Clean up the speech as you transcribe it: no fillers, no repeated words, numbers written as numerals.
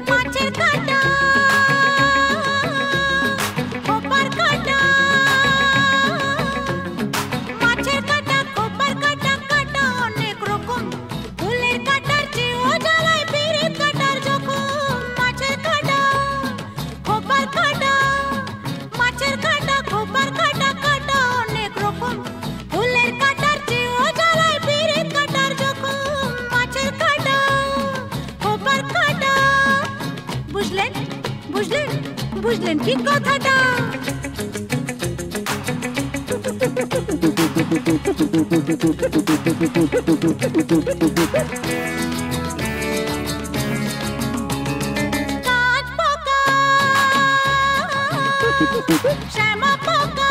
মাছের কাঁটা খোপার কাঁটা মাছের কাঁটা খোপার কাঁটা কাঁটা অনেক রকম ফুলের কাঁটার চেয়েও জ্বালায় পিরিত কাঁটার জখম মাছের কাঁটা খোপার কাঁটা মাছের কাঁটা খোপার কাঁটা কাঁটা অনেক রকম ফুলের কাঁটার চেয়েও জ্বালায় পিরিত কাঁটার জখম মাছের কাঁটা খোপার কাঁটা বুঝলেন বুঝলেন বুঝলেন কি কথাটা কাঁচ পোকা শ্যামা পোকা